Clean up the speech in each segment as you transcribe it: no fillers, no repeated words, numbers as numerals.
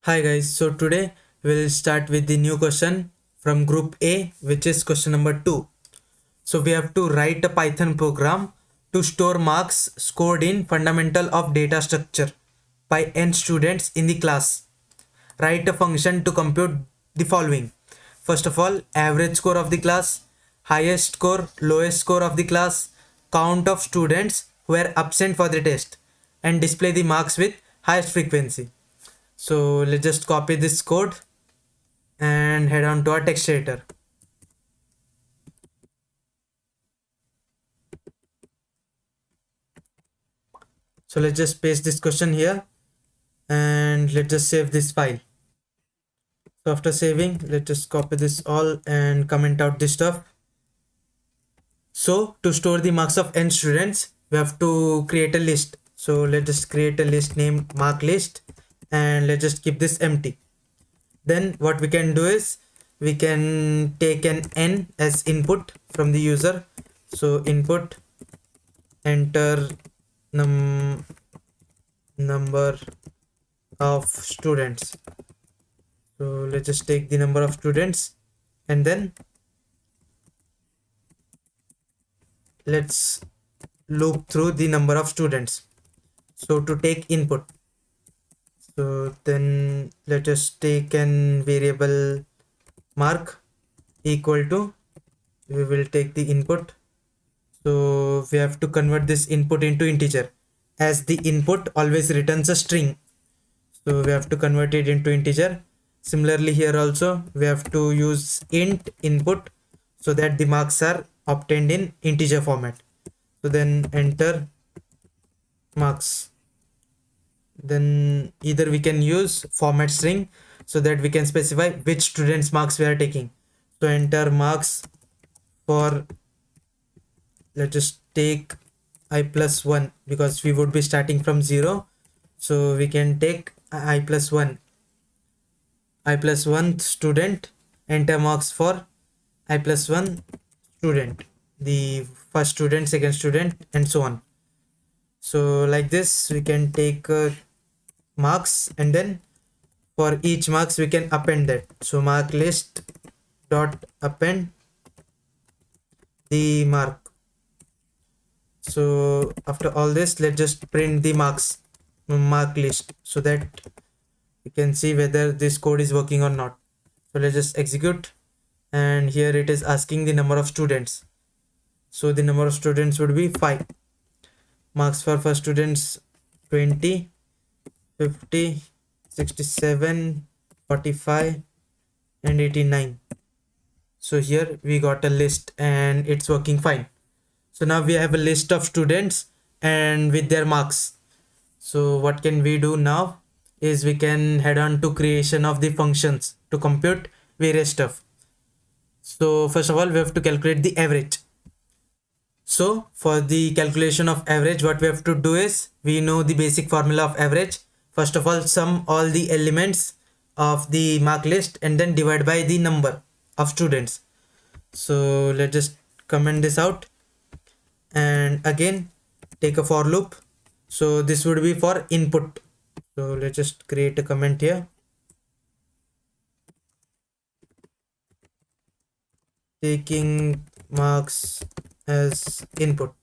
Hi guys, so today we'll start with the new question from group A, which is question number 2. So we have to write a Python program to store marks scored in fundamental of data structure by n students in the class. Write a function to compute the following. First of all, average score of the class, highest score, lowest score of the class, count of students who were absent for the test, and display the marks with highest frequency. So let's just copy this code and head on to our text editor. So let's just paste this question here and let's just save this file. So after saving, let's just copy this all and comment out this stuff. So to store the marks of n students, we have to create a list. So let's just create a list named mark list and let's just keep this empty. Then what we can do is we can take an n as input from the user. So input, enter number of students. So let's just take the number of students and then let's loop through the number of students. So to take input, so then let us take an variable mark equal to, we will take the input. So we have to convert this input into integer, as the input always returns a string. So we have to convert it into integer. Similarly here also we have to use int input so that the marks are obtained in integer format. So then enter marks. Then either we can use format string so that we can specify which students marks we are taking. So enter marks for, let's just take I plus 1 because we would be starting from 0. So we can take I plus 1 student, enter marks for I plus 1 student, the first student, second student, and so on. So like this we can take marks, and then for each marks we can append that. So mark list dot append the mark. So after all this, let's just print the mark list so that you can see whether this code is working or not. So let's just execute, and here it is asking the number of students. So the number of students would be 5. Marks for first students 20, 50, 67, 45, and 89. So here we got a list and it's working fine. So now we have a list of students and with their marks. So what can we do now is we can head on to creation of the functions to compute various stuff. So first of all, we have to calculate the average. So for the calculation of average, what we have to do is, we know the basic formula of average. First of all, sum all the elements of the mark list and then divide by the number of students. So let's just comment this out and again take a for loop. So this would be for input. So let's just create a comment here. Taking marks as input.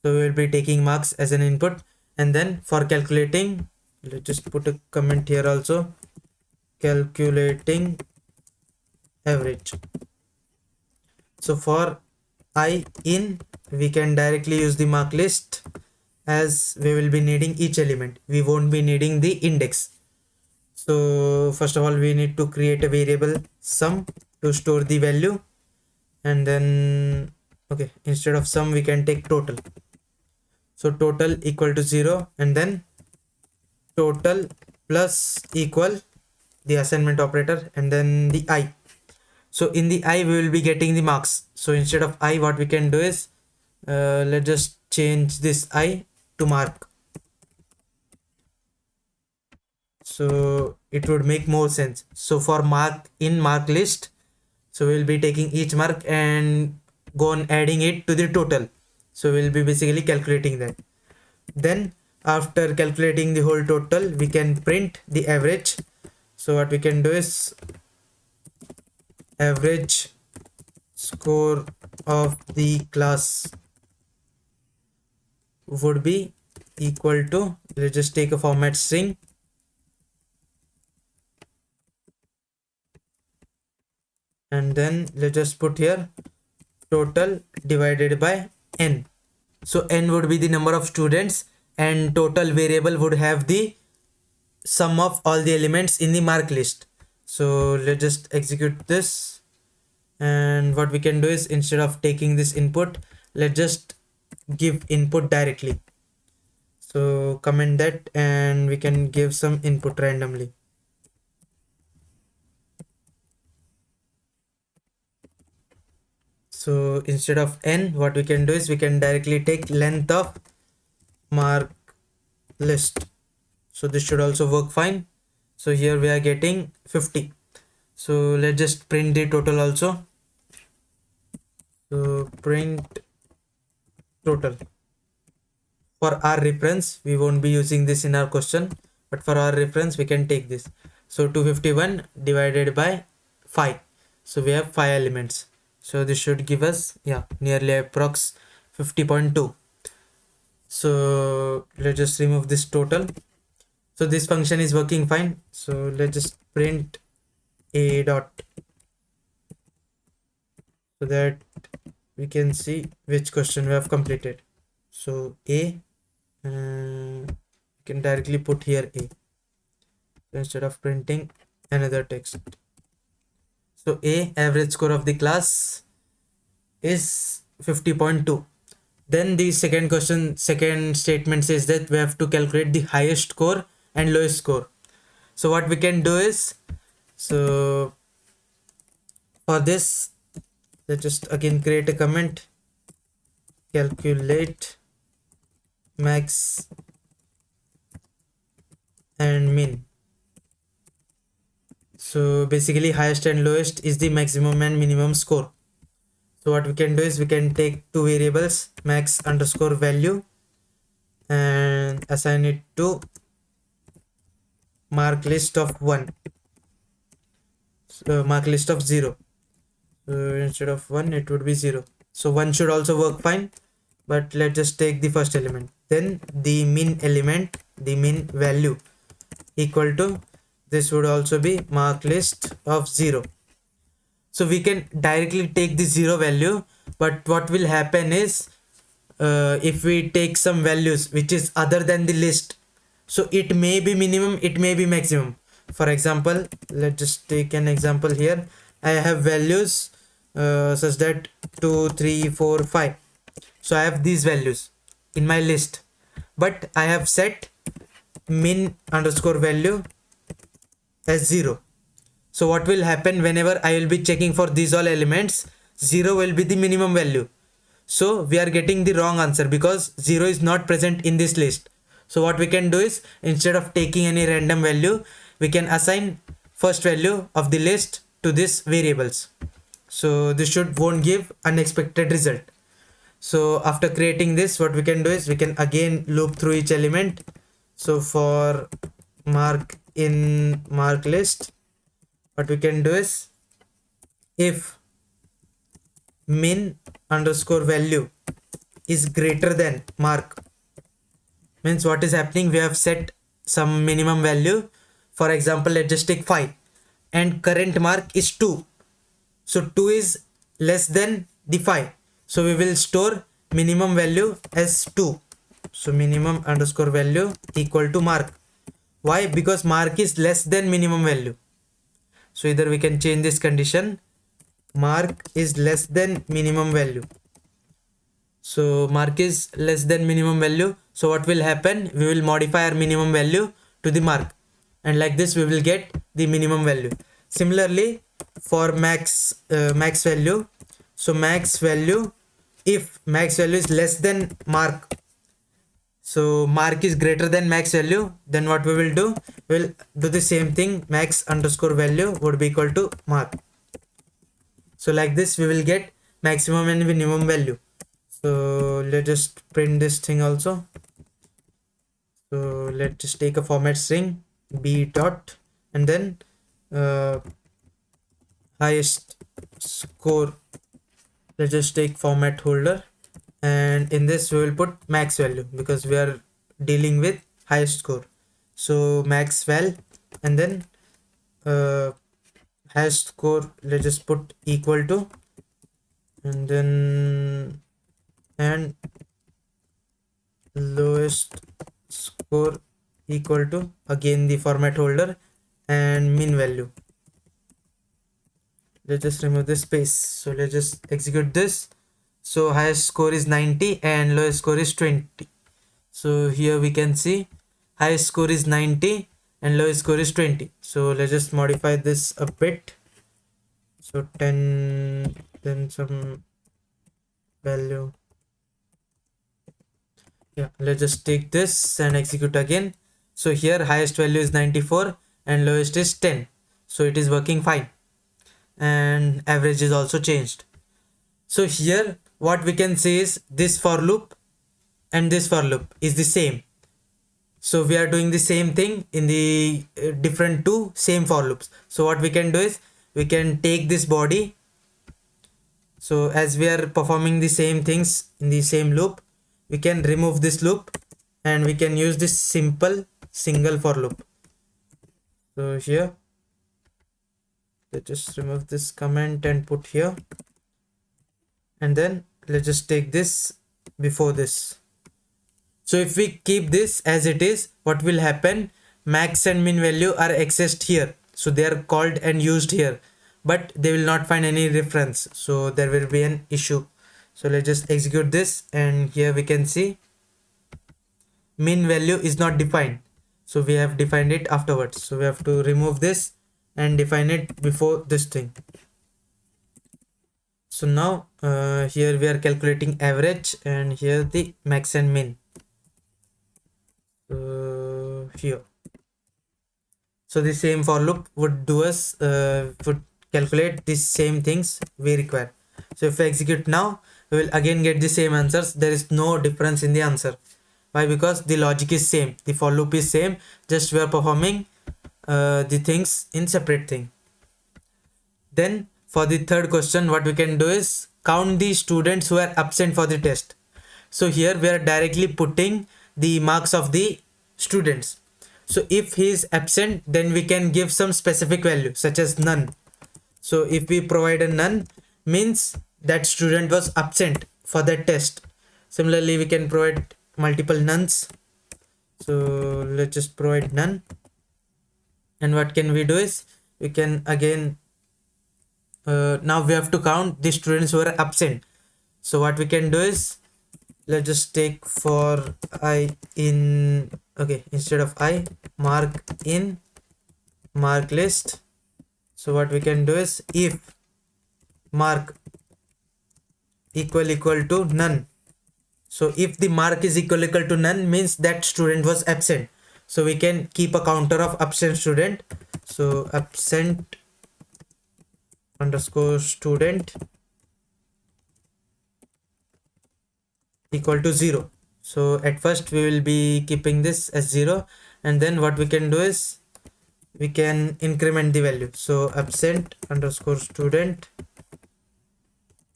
So we will be taking marks as an input, and then for calculating, let's just put a comment here also, calculating average. So for I in, we can directly use the mark list, as we will be needing each element. We won't be needing the index. So first of all, we need to create a variable sum to store the value, and then okay, instead of sum we can take total. So total equal to 0, and then total plus equal the assignment operator, and then the I. So in the I we will be getting the marks. So instead of I, what we can do is let's just change this I to mark. So it would make more sense. So for mark in mark list, so we'll be taking each mark and go on adding it to the total. So we'll be basically calculating that. Then after calculating the whole total, we can print the average. So what we can do is average score of the class would be equal to, let's just take a format string, and then let's just put here total divided by n. So n would be the number of students and total variable would have the sum of all the elements in the mark list. So let's just execute this, and what we can do is instead of taking this input, let's just give input directly. So comment that and we can give some input randomly. So instead of n, what we can do is we can directly take length of mark list. So this should also work fine. So here we are getting 50. So let's just print the total also. So print total. For our reference, we won't be using this in our question, but for our reference we can take this. So 251 divided by 5. So we have 5 elements. So this should give us, yeah, nearly approx 50.2. So let's just remove this total. So this function is working fine. So let's just print a dot so that we can see which question we have completed. So a, we can directly put here a, so instead of printing another text. So a, average score of the class is 50.2. Then the second question, second statement says that we have to calculate the highest score and lowest score. So what we can do is, so for this, let's just again create a comment, calculate max and min. So basically highest and lowest is the maximum and minimum score. So what we can do is we can take two variables, max underscore value, and assign it to mark list of 1. So mark list of 0. So instead of 1 it would be 0. So 1 should also work fine, but let's just take the first element. Then the min element, the min value equal to, this would also be mark list of 0. So we can directly take the 0 value, but what will happen is if we take some values which is other than the list, so it may be minimum, it may be maximum. For example, let's just take an example here. I have values such that 2, 3, 4, 5. So I have these values in my list, but I have set min underscore value as 0. So what will happen whenever I will be checking for these all elements, 0 will be the minimum value. So we are getting the wrong answer because 0 is not present in this list. So what we can do is instead of taking any random value, we can assign first value of the list to these variables. So this won't give unexpected result. So after creating this, what we can do is we can again loop through each element. So for mark in mark list, what we can do is if min underscore value is greater than mark, means what is happening, we have set some minimum value. For example, let's just take 5 and current mark is 2. So 2 is less than the 5. So we will store minimum value as 2. So minimum underscore value equal to mark. Why? Because mark is less than minimum value. So either we can change this condition, mark is less than minimum value. So mark is less than minimum value. So what will happen? We will modify our minimum value to the mark, and like this we will get the minimum value. Similarly for max value, so max value, if max value is less than mark, so mark is greater than max value, then what we will do, we'll do the same thing, max underscore value would be equal to mark. So like this we will get maximum and minimum value. So let's just print this thing also. So let's just take a format string b dot and then uh, highest score. Let's just take format holder, and in this we will put max value because we are dealing with highest score. So max val, and then highest score, let's just put equal to, and then and lowest score equal to, again the format holder, and min value. Let's just remove this space. So let's just execute this. So highest score is 90 and lowest score is 20. So here we can see highest score is 90 and lowest score is 20. So let's just modify this a bit. So 10, then some value. Yeah, let's just take this and execute again. So here highest value is 94 and lowest is 10. So it is working fine, and average is also changed. So here what we can say is this for loop and this for loop is the same. So we are doing the same thing in the different two same for loops. So what we can do is we can take this body. So as we are performing the same things in the same loop, we can remove this loop and we can use this simple single for loop. So here, let's just remove this comment and put here, and then let's just take this before this. So if we keep this as it is, what will happen? Max and min value are accessed here. So they are called and used here, but they will not find any reference. So there will be an issue. So let's just execute this, and here we can see min value is not defined. So we have defined it afterwards. So we have to remove this and define it before this thing. So now here we are calculating average, and here the max and min. Here, so the same for loop would do us would calculate these same things we require. So if I execute now, we will again get the same answers. There is no difference in the answer. Why? Because the logic is same, the for loop is same, just we are performing the things in separate thing. Then for the third question, what we can do is count the students who are absent for the test. So here we are directly putting the marks of the students. So if he is absent, then we can give some specific value such as none. So if we provide a none, means that student was absent for that test. Similarly, we can provide multiple nuns. So let's just provide none. And what can we do is we can again now we have to count the students who are absent. So what we can do is, let's just take for I in, okay, instead of I, mark in mark list. So what we can do is if mark equal to none. So if the mark is equal to none, means that student was absent. So we can keep a counter of absent student. So absent underscore student equal to 0. So at first we will be keeping this as 0, and then what we can do is we can increment the value. So absent underscore student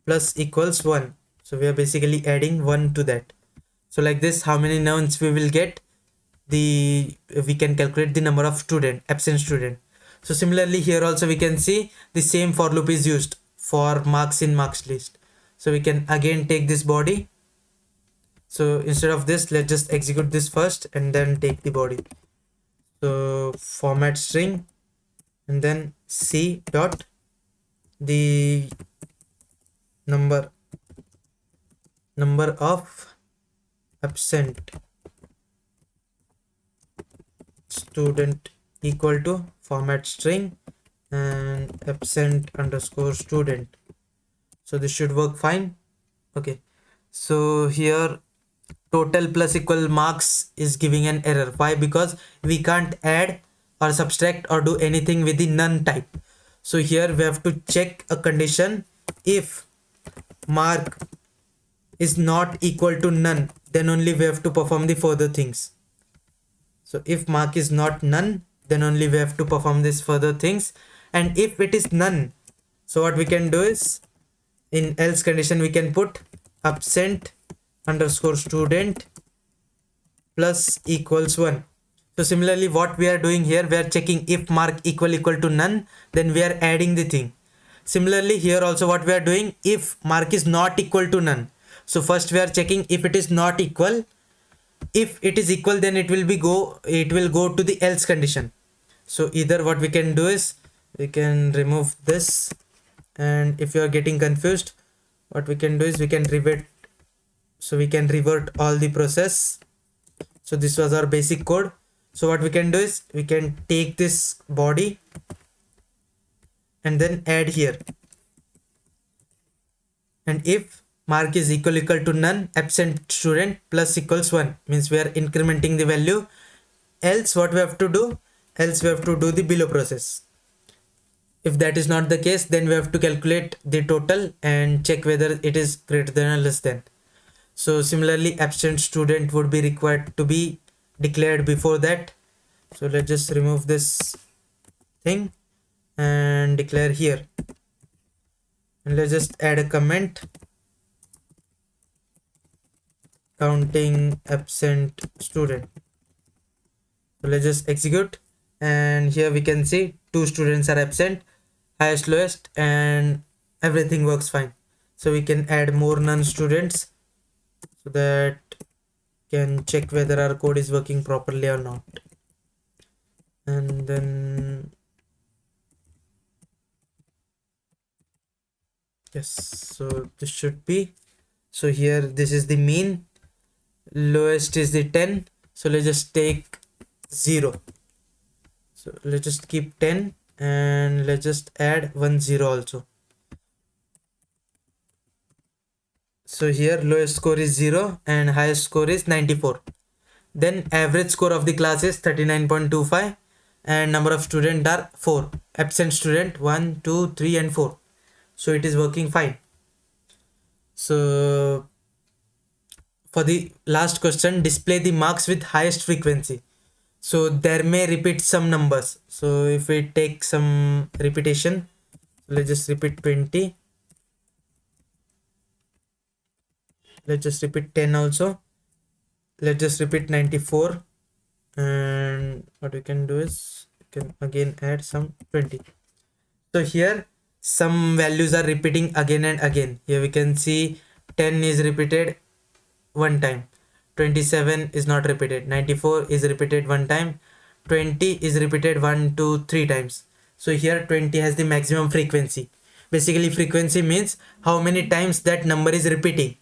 plus equals 1. So we are basically adding 1 to that. So like this, how many nouns we will get, we can calculate the number of absent student. So similarly here also we can see the same for loop is used for marks in marks list. So we can again take this body. So instead of this, let's just execute this first and then take the body. So format string, and then c dot the number of absent student equal to format string and absent underscore student. So this should work fine. Okay, so here total plus equal marks is giving an error. Why? Because we can't add or subtract or do anything with the none type. So here we have to check a condition. If mark is not equal to none, then only we have to perform the further things. So if mark is not none, then only we have to perform this further things. And if it is none, so what we can do is, in else condition we can put absent underscore student plus equals 1. So similarly what we are doing here, we are checking if mark equal to none, then we are adding the thing. Similarly here also what we are doing, if mark is not equal to none, so first we are checking if it is not equal. If it is equal, then it will go to the else condition. So either what we can do is we can remove this, and if you are getting confused, what we can do is we can revert. So we can revert all the process. So this was our basic code. So what we can do is we can take this body and then add here, and if mark is equal to none, absent student plus equals 1, means we are incrementing the value. Else what we have to do, else we have to do the below process. If that is not the case, then we have to calculate the total and check whether it is greater than or less than. So similarly absent student would be required to be declared before that. So let's just remove this thing and declare here, and let's just add a comment counting absent student. So let's just execute, and here we can see 2 students are absent, highest lowest, and everything works fine. So we can add more none students so that can check whether our code is working properly or not. And then yes, so this should be, so here this is the mean, lowest is the 10, so let's just take 0. So let's just keep 10, and let's just add 1 0 also. So here lowest score is 0 and highest score is 94. Then average score of the class is 39.25 and number of students are 4. Absent student 1, 2, 3 and 4. So it is working fine. So for the last question, display the marks with highest frequency. So there may repeat some numbers. So if we take some repetition, let's just repeat 20. Let's just repeat 10 also. Let's just repeat 94. And what we can do is we can again add some 20. So here some values are repeating again and again. Here we can see 10 is repeated one time, 27 is not repeated, 94 is repeated one time, 20 is repeated 1, 2, 3 times. So here 20 has the maximum frequency. Basically frequency means how many times that number is repeating.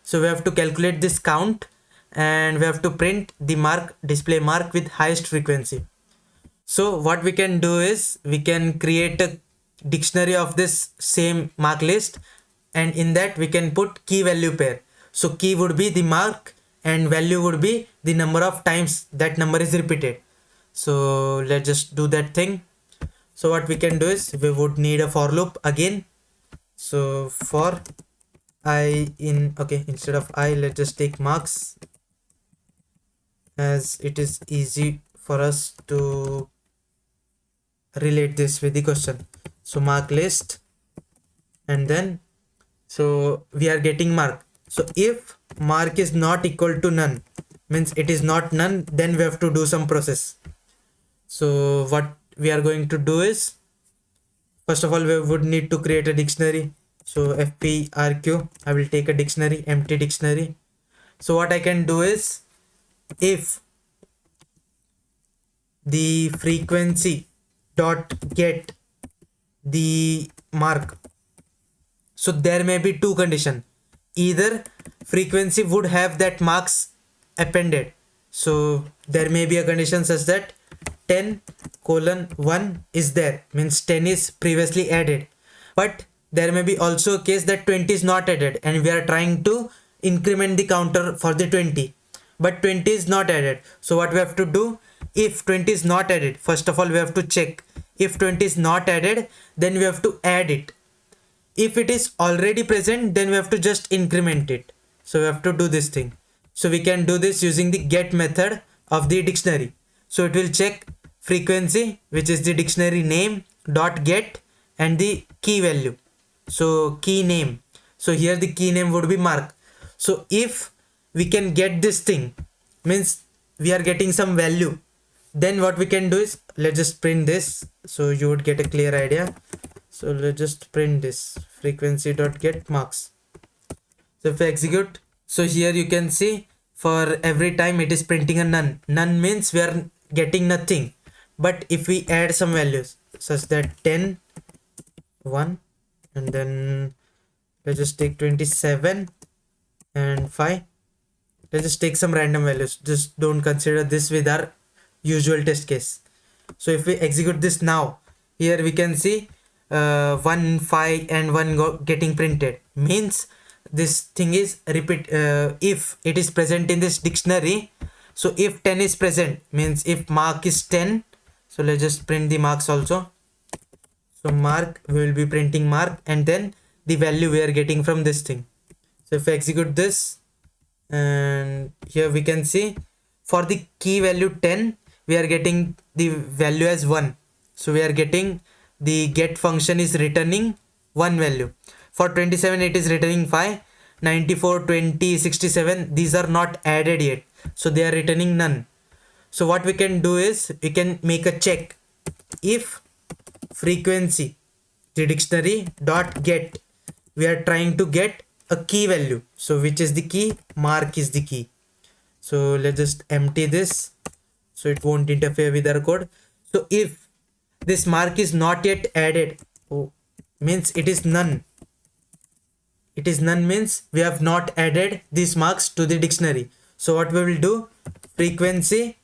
So we have to calculate this count and we have to print the mark, display mark with highest frequency. So what we can do is we can create a dictionary of this same mark list, and in that we can put key value pair. So key would be the mark and value would be the number of times that number is repeated. So let's just do that thing. So what we can do is we would need a for loop again. So for I in, okay, instead of I, let's just take marks, as it is easy for us to relate this with the question. So mark list, and then so we are getting mark. So if mark is not equal to none, means it is not none, then we have to do some process. So what we are going to do is, first of all we would need to create a dictionary. So fprq, I will take a dictionary, empty dictionary. So what I can do is, if the frequency dot get the mark, so there may be two conditions. Either frequency would have that marks appended, so there may be a condition such that 10:1 is there, means 10 is previously added, but there may be also a case that 20 is not added and we are trying to increment the counter for the 20, but 20 is not added. So what we have to do, if 20 is not added, first of all we have to check. If 20 is not added, then we have to add it. If it is already present, then we have to just increment it. So we have to do this thing. So we can do this using the get method of the dictionary. So it will check frequency, which is the dictionary name, dot get, and the key value. So key name. So here the key name would be mark. So if we can get this thing, means we are getting some value, then what we can do is, let's just print this so you would get a clear idea. So let's just print this frequency dot get marks. So if I execute, so here you can see for every time it is printing a none. None means we are getting nothing. But if we add some values such that 10, 1, and then let's just take 27 and 5. Let's just take some random values. Just don't consider this with our usual test case. So if we execute this now, here we can see 1, 5 and 1 getting printed. Means this thing is repeat if it is present in this dictionary. So if 10 is present, means if mark is 10, so let's just print the marks also. So mark, we will be printing mark, and then the value we are getting from this thing. So if I execute this, and here we can see for the key value 10, we are getting the value as 1. So we are getting the get function is returning 1 value. For 27 it is returning 5, 94, 20, 67, these are not added yet, so they are returning none. So what we can do is, we can make a check. If frequency, the dictionary dot get, we are trying to get a key value. So which is the key? Mark is the key. So let's just empty this so it won't interfere with our code. So if this mark is not yet added, means it is none. It is none means we have not added these marks to the dictionary. So what we will do, frequency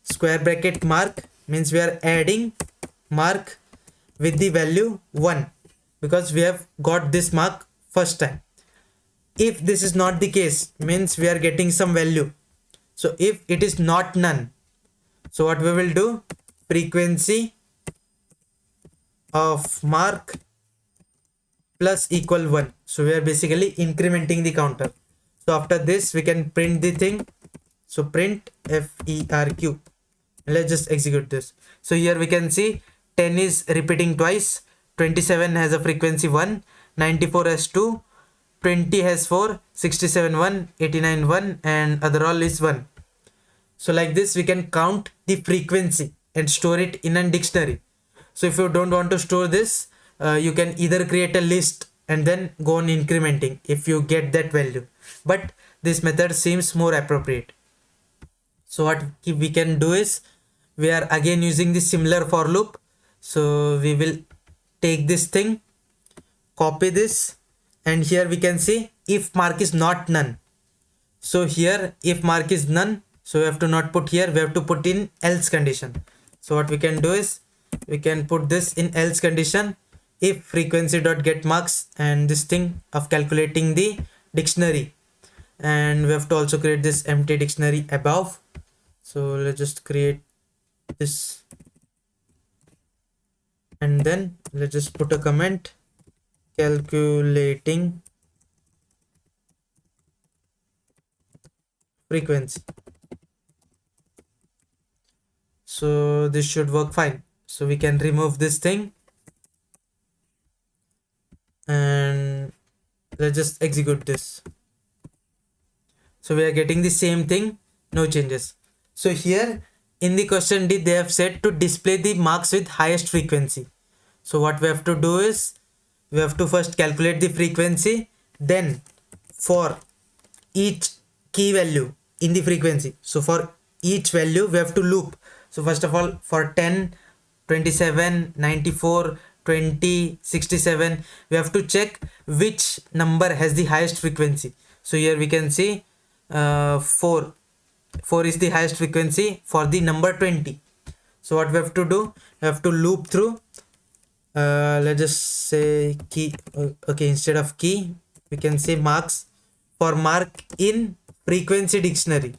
square bracket mark, means we are adding mark with the value 1, because we have got this mark first time. If this is not the case, means we are getting some value. So if it is not none, so what we will do, frequency of mark plus equal 1. So we are basically incrementing the counter. So after this we can print the thing. So print FERQ. Let's just execute this. So here we can see 10 is repeating twice, 27 has a frequency 1, 94 has 2, 20 has 4, 67 1, 89 1, and other all is 1. So like this we can count the frequency and store it in a dictionary. So if you don't want to store this, you can either create a list and then go on incrementing if you get that value, but this method seems more appropriate. So what we can do is, we are again using the similar for loop. So we will take this thing, copy this, and here we can see if mark is not none. So here if mark is none, so we have to not put here, we have to put in else condition. So what we can do is, we can put this in else condition, if frequency dot get marks, and this thing of calculating the dictionary, and we have to also create this empty dictionary above. So let's just create this, and then let's just put a comment, calculating frequency. So this should work fine. So we can remove this thing, and let's just execute this. So we are getting the same thing, no changes. So here in the question D, they have said to display the marks with highest frequency. So what we have to do is, we have to first calculate the frequency, then for each key value in the frequency, so for each value we have to loop. So first of all, for 10, 27, 94, 20, 67, we have to check which number has the highest frequency. So here we can see 4 is the highest frequency for the number 20. So what we have to do, we have to loop through, let's just say key, okay, instead of key we can say marks, for mark in frequency dictionary.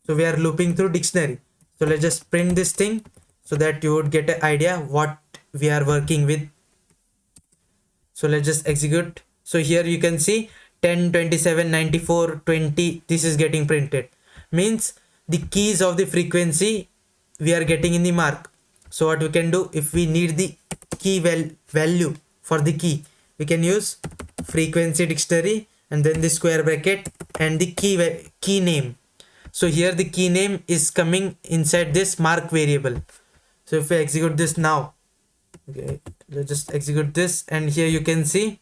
So we are looping through dictionary. So let's just print this thing so that you would get an idea what we are working with. So let's just execute. So here you can see 10, 27, 94, 20, this is getting printed. Means the keys of the frequency we are getting in the mark. So what we can do, if we need the key value for the key, we can use frequency dictionary and then the square bracket and the key name. So here the key name is coming inside this mark variable. So if we execute this now, okay, let's just execute this, and here you can see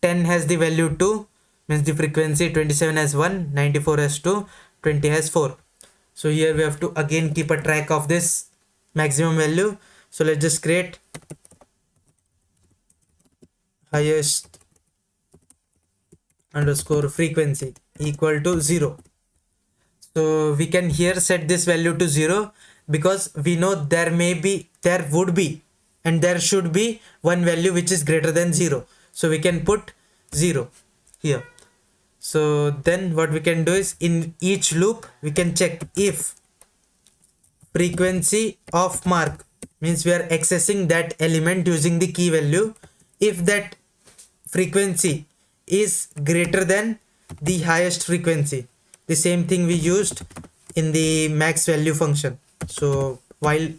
10 has the value 2, means the frequency, 27 has 1, 94 has 2, 20 has 4. So here we have to again keep a track of this maximum value. So let's just create highest underscore frequency equal to 0. So we can here set this value to 0 because we know there would be and there should be one value which is greater than 0. So we can put 0 here. So then what we can do is, in each loop we can check if frequency of mark, means we are accessing that element using the key value, if that frequency is greater than the highest frequency. The same thing we used in the max value function, so while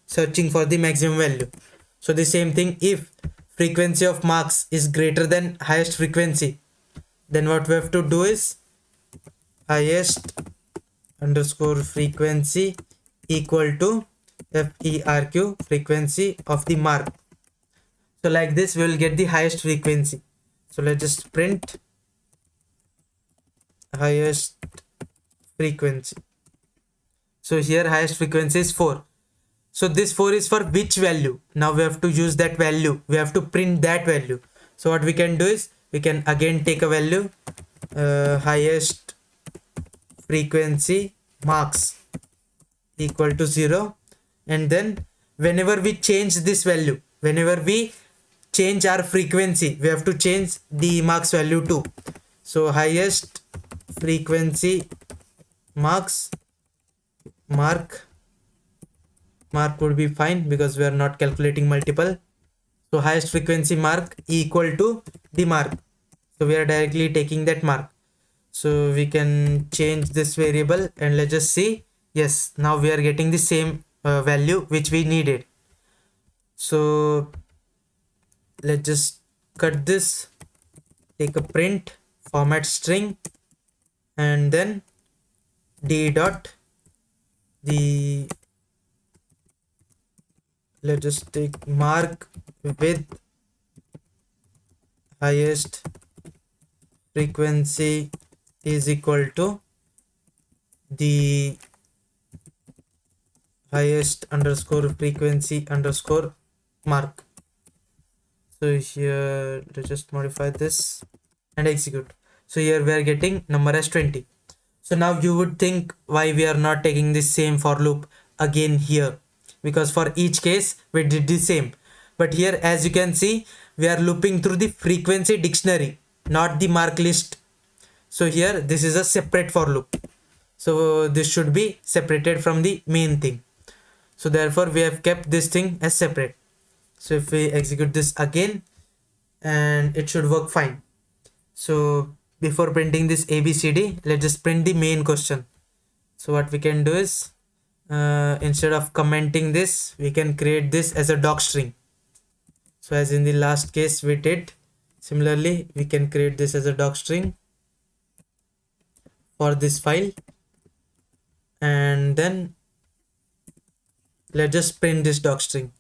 searching for the maximum value. So the same thing, if frequency of marks is greater than highest frequency, then what we have to do is highest underscore frequency equal to FERQ, frequency of the mark. So like this we will get the highest frequency. So let's just print highest frequency. So here highest frequency is 4. So this 4 is for which value? Now we have to use that value, we have to print that value. So what we can do is, we can again take a value, highest frequency marks equal to 0, and then whenever we change this value, whenever we change our frequency, we have to change the marks value too. So highest frequency marks, mark would be fine because we are not calculating multiple. So highest frequency mark equal to the mark, so we are directly taking that mark. So we can change this variable and let's just see. Yes, now we are getting the same value which we needed. So let's just cut this, take a print format string, and then d dot the, let's just take mark with highest frequency is equal to the highest underscore frequency underscore mark. So here let's just modify this and execute. So here we are getting number as 20. So now you would think why we are not taking this same for loop again here, because for each case we did the same. But here, as you can see, we are looping through the frequency dictionary, not the mark list. So here this is a separate for loop, so this should be separated from the main thing. So therefore we have kept this thing as separate. So if we execute this again, and it should work fine. So before printing this ABCD, let's just print the main question. So what we can do is, instead of commenting this, we can create this as a doc string. So as in the last case we did, similarly we can create this as a doc string for this file, and then let's just print this doc string.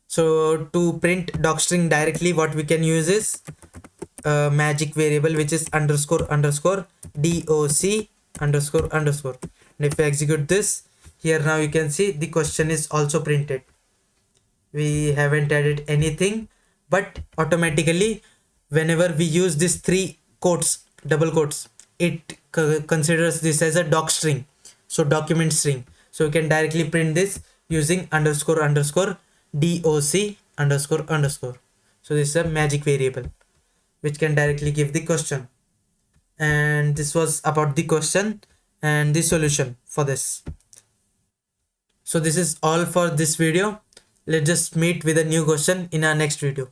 So to print doc string directly, what we can use is a magic variable which is underscore underscore doc underscore underscore. And if we execute this, here now you can see the question is also printed. We haven't added anything, but automatically whenever we use this 3 quotes, double quotes, it considers this as a doc string, so document string. So we can directly print this using underscore underscore doc underscore underscore. So this is a magic variable which can directly give the question. And this was about the question and the solution for this. So this is all for this video. Let's just meet with a new question in our next video.